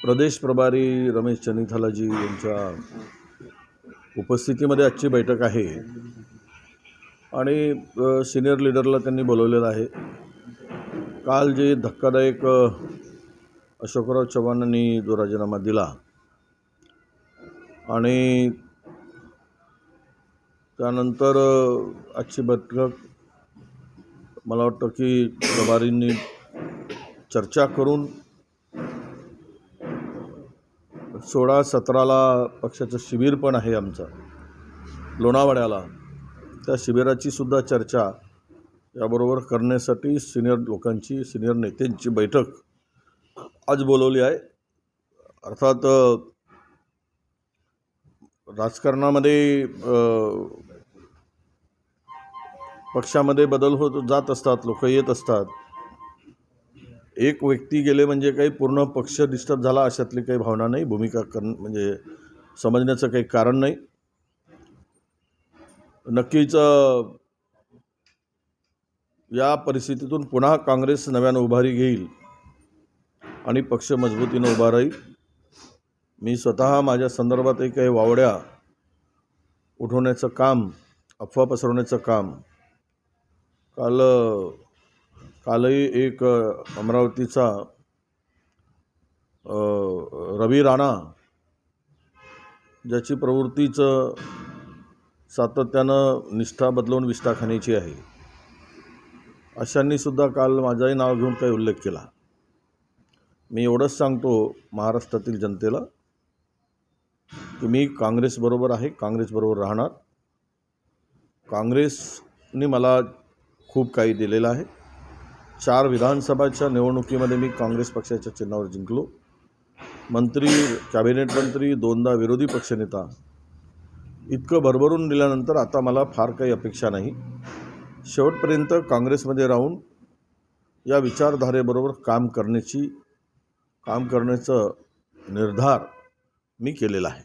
प्रदेश प्रभारी रमेश चन्नीथालाजी यांच्या उपस्थितीमध्ये आजची बैठक आहे आणि सिनियर लीडरला त्यांनी बोलवलेलं आहे। काल जे धक्कादायक अशोकराव चव्हाणांनी जो राजीनामा दिला आणि त्यानंतर आजची बैठक मला वाटतं की प्रभारींनी चर्चा करून 16-17ला पक्षाचं शिबिर पण आहे आमचं लोणावळ्याला, त्या शिबिराची सुद्धा चर्चा याबरोबर करण्यासाठी सिनियर नेत्यांची बैठक आज बोलवली आहे। अर्थात राजकारणामध्ये पक्षामध्ये बदल होत जात असतात, लोक येत असतात। एक व्यक्ती गेले म्हणजे काही पूर्ण पक्ष डिस्टर्ब झाला अशातली काही भावना नाही, भूमिका म्हणजे समजण्याचं काही कारण नाही। नक्कीच या परिस्थितीतून पुन्हा काँग्रेस नव्यानं उभारी घेईल आणि पक्ष मजबूतीने उभा राहील। मी स्वतः माझ्या संदर्भातही काही वावड्या उठवण्याचं काम, अफवा पसरवण्याचं काम कालही एक अमरावतीचा रवी राणा, ज्याची प्रवृत्तीचं सातत्यानं निष्ठा बदलवून विष्ठा खाण्याची आहे, अशांनी सुद्धा काल माझंही नाव घेऊन काही उल्लेख केला। मी एवढंच सांगतो महाराष्ट्रातील जनतेला की मी काँग्रेसबरोबर आहे, काँग्रेसबरोबर राहणार। काँग्रेसने मला खूप काही दिलेलं आहे। 4 विधानसभाच्या निवडणुकीमध्ये मी काँग्रेस पक्षाच्या चिन्हावर जिंकलो, मंत्री, कॅबिनेट मंत्री, 2दा विरोधी पक्षनेता। इतकं भरभरून दिल्यानंतर आता मला फार काही अपेक्षा नाही। शेवटपर्यंत काँग्रेसमध्ये राहून या विचारधारेबरोबर काम करण्याचा निर्धार मी केलेला आहे।